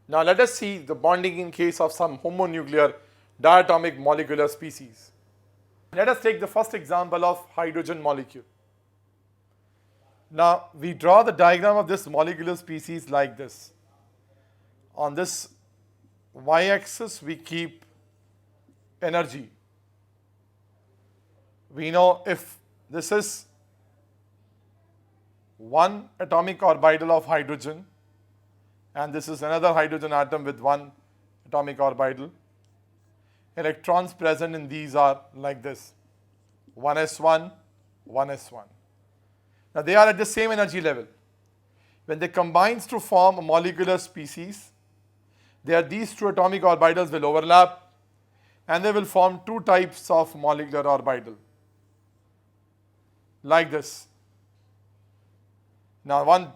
Now let us see the bonding in case of some homonuclear diatomic molecular species. Let us take the first example of hydrogen molecule. Now we draw the diagram of this molecular species like this. On this y-axis we keep energy. We know if this is one atomic orbital of hydrogen and this is another hydrogen atom with one atomic orbital, electrons present in these are like this, 1s1, 1s1. Now they are at the same energy level. When they combine to form a molecular species, these two atomic orbitals will overlap and they will form two types of molecular orbital like this. Now one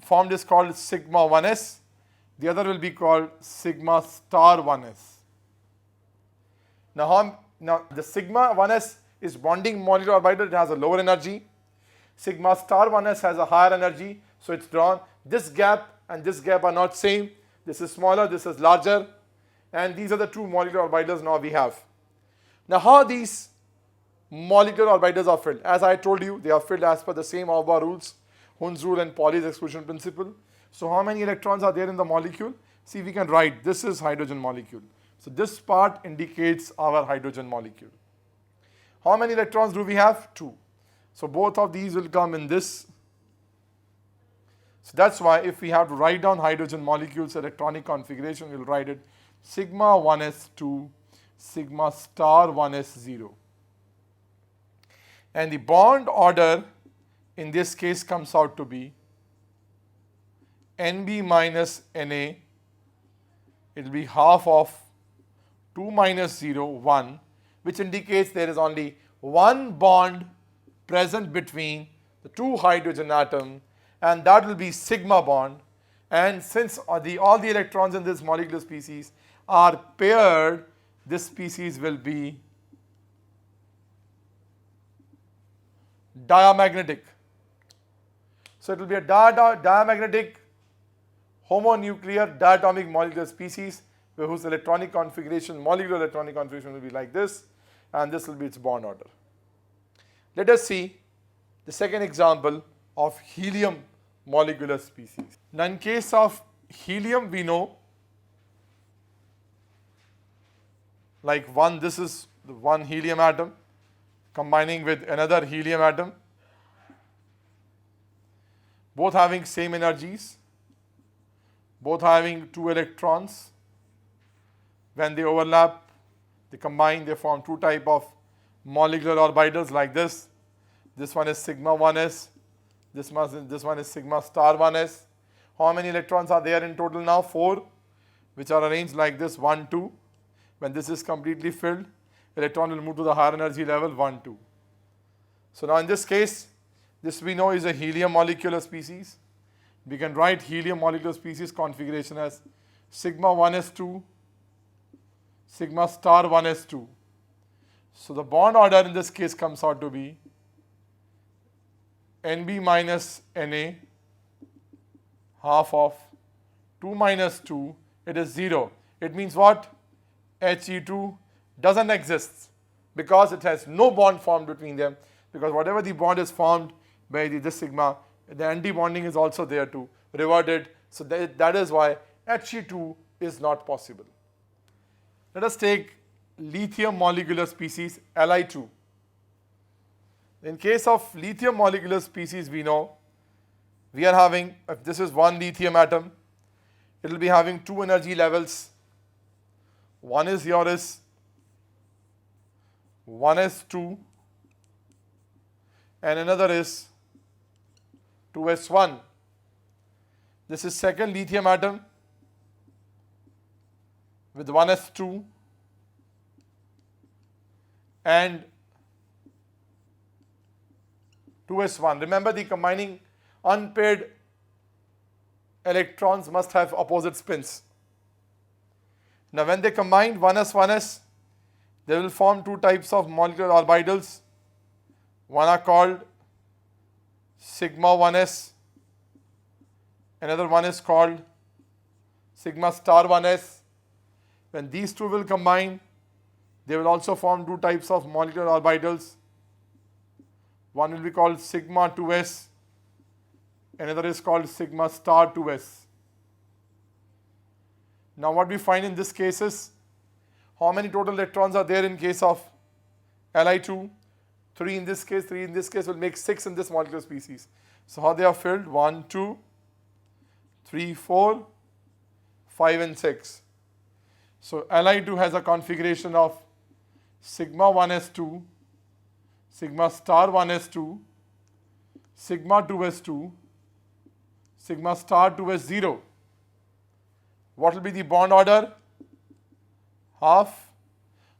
formed is called sigma 1s, the other will be called sigma star 1s. Now the sigma 1s is bonding molecular orbital, it has a lower energy. Sigma star 1s has a higher energy, so it's drawn. This gap and this gap are not same. This is smaller, this is larger, and these are the two molecular orbitals now we have. Now how these molecular orbitals are filled? As I told you, they are filled as per the same Aufbau rules, Hund's rule and Pauli's exclusion principle. So how many electrons are there in the molecule? See, we can write this is hydrogen molecule. So this part indicates our hydrogen molecule. How many electrons do we have? 2. So both of these will come in this. So that's why if we have to write down hydrogen molecules electronic configuration, we'll write it sigma 1s2, sigma star 1s0. And the bond order in this case comes out to be Nb minus Na, it will be half of 2 minus 0, 1, which indicates there is only one bond present between the two hydrogen atom, and that will be sigma bond. And since all the electrons in this molecular species are paired, this species will be diamagnetic. So it will be a diamagnetic homonuclear diatomic molecular species whose electronic configuration, molecular electronic configuration will be like this, and this will be its bond order. Let us see the second example of helium molecular species. Now in case of helium, we know like this is the one helium atom combining with another helium atom, both having same energies, both having 2 electrons. When they overlap, they combine, they form two type of molecular orbitals like this. This one is sigma 1s, this one is sigma star 1s. How many electrons are there in total now? 4, which are arranged like this, 1, 2. When this is completely filled, electron will move to the higher energy level, 1, 2. So now in this case, this we know is a helium molecular species. We can write helium molecular species configuration as sigma 1s2, sigma star 1s2. So the bond order in this case comes out to be Nb minus Na, half of 2 minus 2, it is 0. It means what? He2 doesn't exist because it has no bond formed between them, because whatever the bond is formed by this sigma, the anti-bonding is also there to revert it. So that is why He2 is not possible. Let us take lithium molecular species Li2. In case of lithium molecular species, we know we are having, if this is one lithium atom, it will be having 2 energy levels. One is here is 1s2 and another is 2s1. This is second lithium atom with 1s2 and 2s1. Remember, the combining unpaired electrons must have opposite spins. Now when they combine 1s, they will form 2 types of molecular orbitals. One are called sigma 1s, another one is called sigma star 1s. When these two will combine, they will also form two types of molecular orbitals. One will be called sigma 2s, another is called sigma star 2s. Now what we find in this case is, how many total electrons are there in case of Li2? 3 in this case, 3 in this case will make 6 in this molecular species. So how they are filled? 1, 2, 3, 4, 5 and 6. So Li2 has a configuration of sigma 1s2, sigma star 1s2, sigma 2s2, sigma star 2s0. What will be the bond order? Half.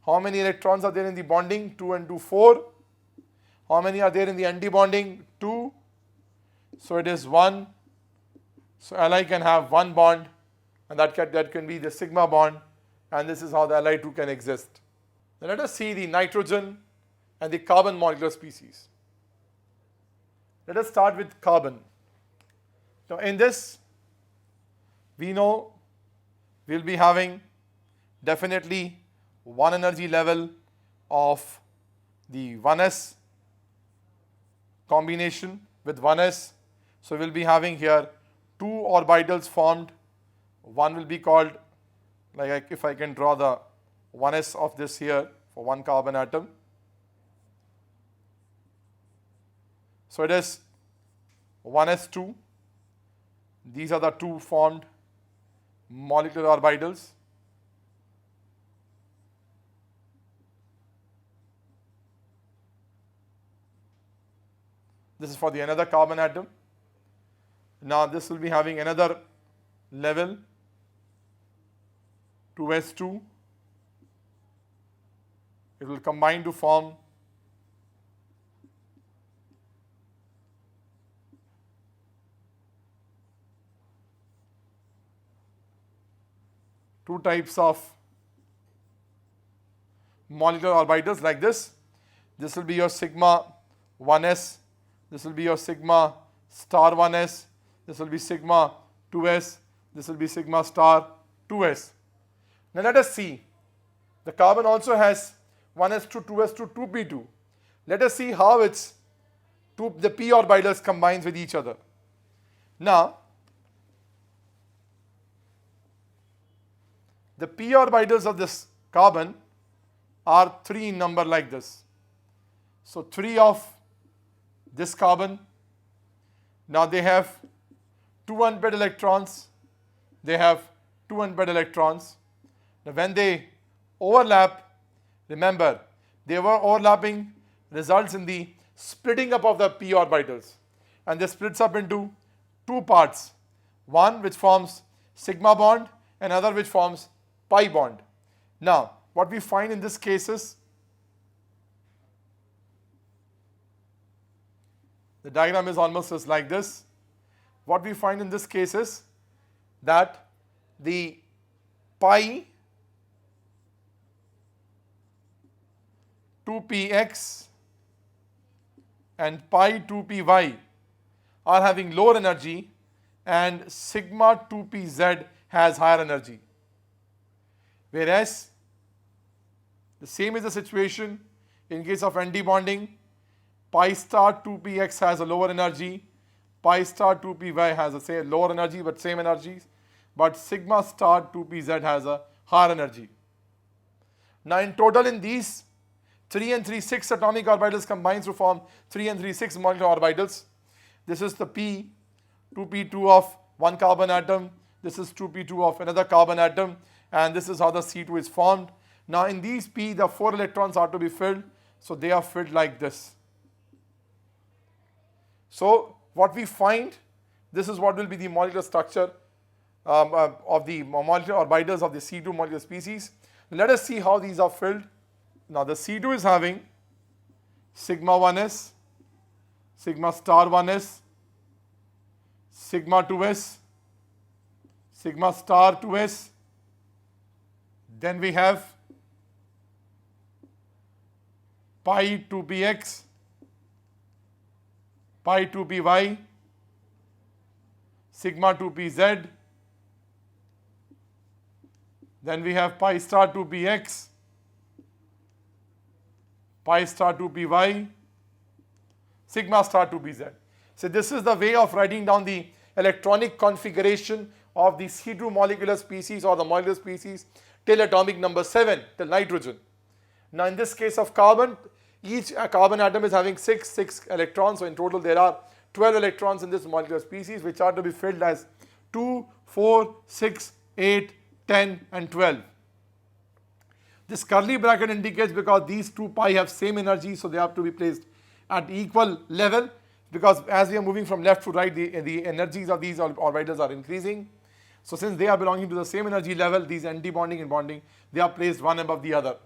How many electrons are there in the bonding? 2 and 2, 4. How many are there in the anti-bonding? 2. So it is 1. So Li can have one bond, and that can be the sigma bond, and this is how the Li2 can exist. Now let us see the nitrogen and the carbon molecular species. Let us start with carbon. Now in this, we know we will be having definitely one energy level of the 1s combination with 1s. So we will be having here two orbitals formed. One will be called, like if I can draw the 1s of this here for one carbon atom. So it is 1s2. These are the two formed molecular orbitals. This is for the another carbon atom. Now this will be having another level, 2s2. It will combine to form two types of molecular orbitals like this. This will be your sigma 1s, this will be your sigma star 1s, this will be sigma 2s, this will be sigma star 2s. Now let us see, the carbon also has 1s2, 2s2, 2p2. Let us see how the p orbitals combines with each other. Now the p orbitals of this carbon are 3 in number like this. So 3 of this carbon. Now they have 2 unpaired electrons. They have 2 unpaired electrons. Now when they overlap, remember, they were overlapping results in the splitting up of the p orbitals. And this splits up into two parts. One which forms sigma bond, and another which forms pi bond. Now, what we find in this case is, the diagram is almost just like this. What we find in this case is that the pi 2px and pi 2py are having lower energy, and sigma 2pz has higher energy. Whereas the same is the situation in case of anti-bonding. Pi star 2px has a lower energy, pi star 2py has a say lower energy but same energies, but sigma star 2pz has a higher energy. Now in total in these 3 and 3, 6 atomic orbitals combines to form 3 and 3, 6 molecular orbitals. This is the p, 2p2 of one carbon atom, this is 2p2 of another carbon atom, and this is how the C2 is formed. Now in these p, the 4 electrons are to be filled, so they are filled like this. So what we find, this is what will be the molecular structure of the molecular orbitals of the C2 molecular species. Let us see how these are filled. Now the C2 is having sigma 1s, sigma star 1s, sigma 2s, sigma star 2s. Then we have pi 2px, pi 2py, sigma 2pz, Then we have pi star 2px, pi star 2py, sigma star 2pz. So this is the way of writing down the electronic configuration of the C2 molecular species or the molecular species till atomic number 7, till nitrogen. Now in this case of carbon, each carbon atom is having 6 electrons. So in total there are 12 electrons in this molecular species, which are to be filled as 2, 4, 6, 8, 10 and 12. This curly bracket indicates because these 2 pi have same energy, so they have to be placed at equal level, because as we are moving from left to right, the energies of these orbitals are increasing. So since they are belonging to the same energy level, these anti-bonding and bonding, they are placed one above the other.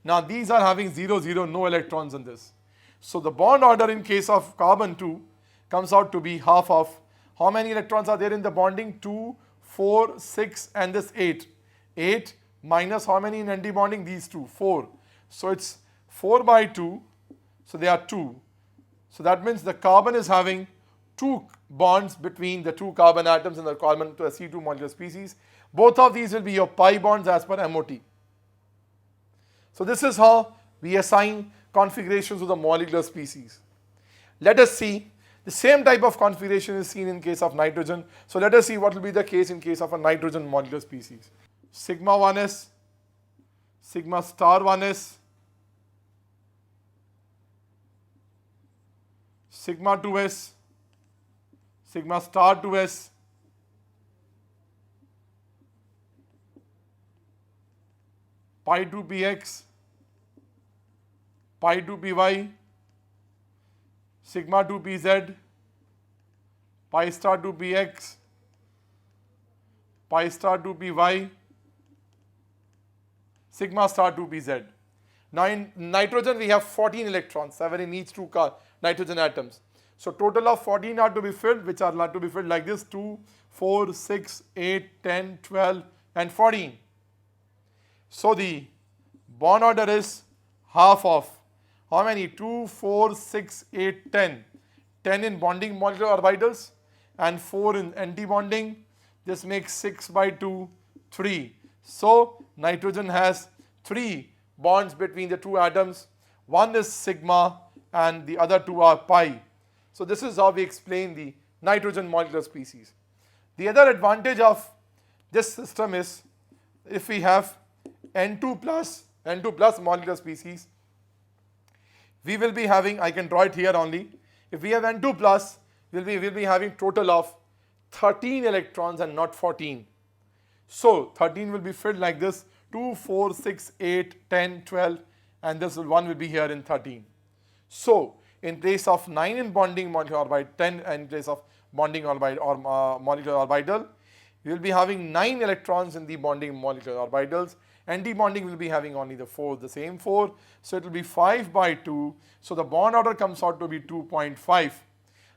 Now these are having 0, 0, no electrons in this. So the bond order in case of carbon 2 comes out to be half of, how many electrons are there in the bonding? 2, 4, 6 and this 8. 8 minus how many in anti-bonding? These 2, 4. So it's 4 by 2, so they are 2. So that means the carbon is having 2 bonds between the 2 carbon atoms in the carbon to a C2 molecular species. Both of these will be your pi bonds as per MOT. So this is how we assign configurations to the molecular species. Let us see, the same type of configuration is seen in case of nitrogen. So let us see what will be the case in case of a nitrogen molecular species. Sigma 1s, sigma star 1s, sigma 2s, sigma star 2s, pi 2px, pi 2py, sigma 2pz, pi star 2px, pi star 2py, sigma star 2pz. Now in nitrogen we have 14 electrons, 7 in each 2 nitrogen atoms. So total of 14 are to be filled, which are to be filled like this: 2, 4, 6, 8, 10, 12 and 14. So the bond order is half of how many? 2, 4, 6, 8, 10. 10 in bonding molecular orbitals and 4 in anti-bonding. This makes 6 by 2, 3. So nitrogen has 3 bonds between the 2 atoms. One is sigma and the other 2 are pi. So this is how we explain the nitrogen molecular species. The other advantage of this system is if we have N2 plus molecular species, we will be having, I can draw it here only. If we have N2 plus, we'll be having total of 13 electrons and not 14. So 13 will be filled like this: 2, 4, 6, 8, 10, 12 and this one will be here in 13. So in place of 9 in bonding molecular orbital, 10 in place of bonding orbital or molecular orbital, we will be having 9 electrons in the bonding molecular orbitals. Anti-bonding will be having only the same 4. So it will be 5 by 2. So the bond order comes out to be 2.5.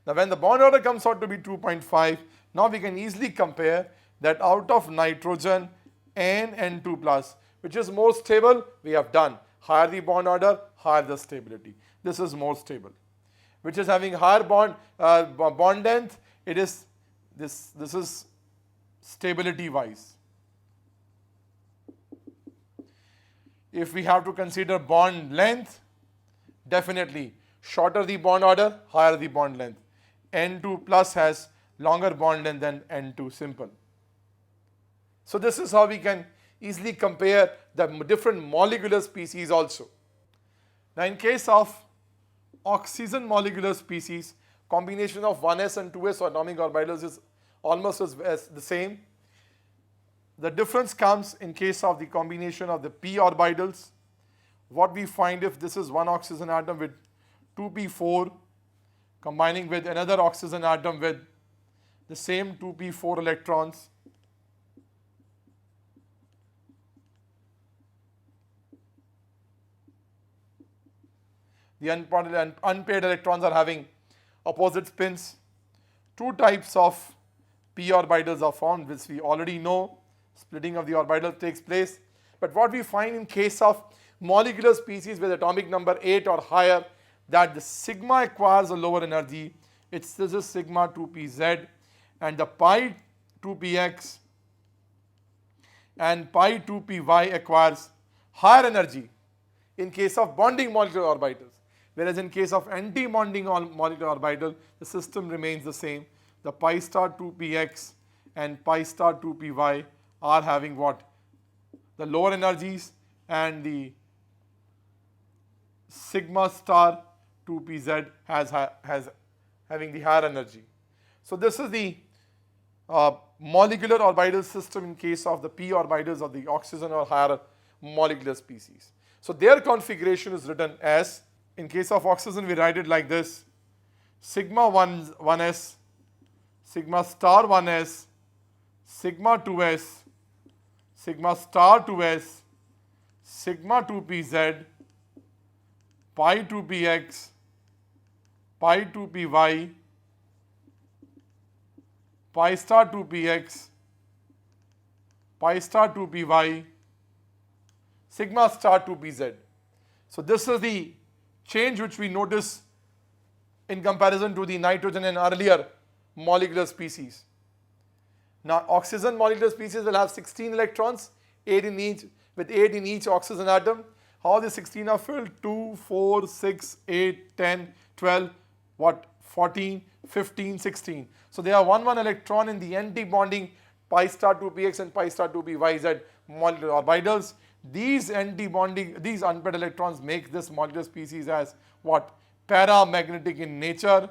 Now when the bond order comes out to be 2.5, now we can easily compare that out of nitrogen and N2 plus, which is more stable, we have done. Higher the bond order, higher the stability. This is more stable. Which is having higher bond length, it is this is stability wise. If we have to consider bond length, definitely shorter the bond order, higher the bond length. N2 plus has longer bond length than N2 simple. So this is how we can easily compare the different molecular species also. Now in case of oxygen molecular species, combination of 1s and 2s atomic orbitals is almost as the same. The difference comes in case of the combination of the p orbitals. What we find, if this is one oxygen atom with 2p4 combining with another oxygen atom with the same 2p4 electrons, the unpaired electrons are having opposite spins. 2 types of p orbitals are formed, which we already know. Splitting of the orbital takes place. But what we find in case of molecular species with atomic number 8 or higher, that the sigma acquires a lower energy. This is sigma 2pz, and the pi 2px and pi 2py acquires higher energy in case of bonding molecular orbitals, whereas in case of anti-bonding molecular orbital, the system remains the same. The pi star 2px and pi star 2py are having what? The lower energies, and the sigma star 2pz has having the higher energy. So this is the molecular orbital system in case of the p orbitals of the oxygen or higher molecular species. So their configuration is written as, in case of oxygen we write it like this: sigma 1s, sigma star 1s, sigma 2s, sigma star 2s, sigma 2pz, pi 2px, pi 2py, pi star 2px, pi star 2py, sigma star 2pz. So this is the change which we notice in comparison to the nitrogen and earlier molecular species. Now oxygen molecular species will have 16 electrons, 8 in each, with 8 in each oxygen atom. How the 16 are filled? 2, 4, 6, 8, 10, 12, what? 14, 15, 16. So they have 1 electron in the anti-bonding pi star 2px and pi star 2pyz molecular orbitals. These anti-bonding, these unpaired electrons make this molecular species as what? Paramagnetic in nature.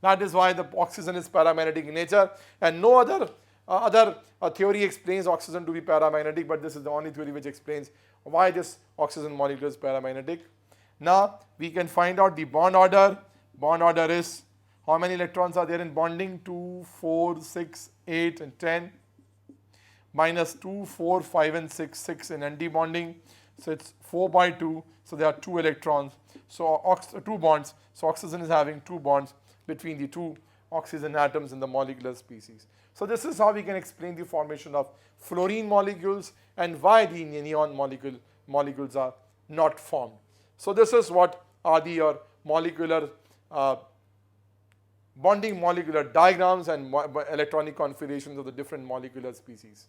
That is why the oxygen is paramagnetic in nature, and no other theory explains oxygen to be paramagnetic, but this is the only theory which explains why this oxygen molecule is paramagnetic. Now we can find out the bond order. Bond order is, how many electrons are there in bonding? 2, 4, 6, 8 and 10, minus 2, 4, 5 and 6, 6 in anti-bonding. So it's 4 by 2, so there are 2 electrons, so 2 bonds. So oxygen is having 2 bonds between the 2 oxygen atoms in the molecular species. So this is how we can explain the formation of fluorine molecules and why the neon molecules are not formed. So this is what are the molecular bonding molecular diagrams and electronic configurations of the different molecular species.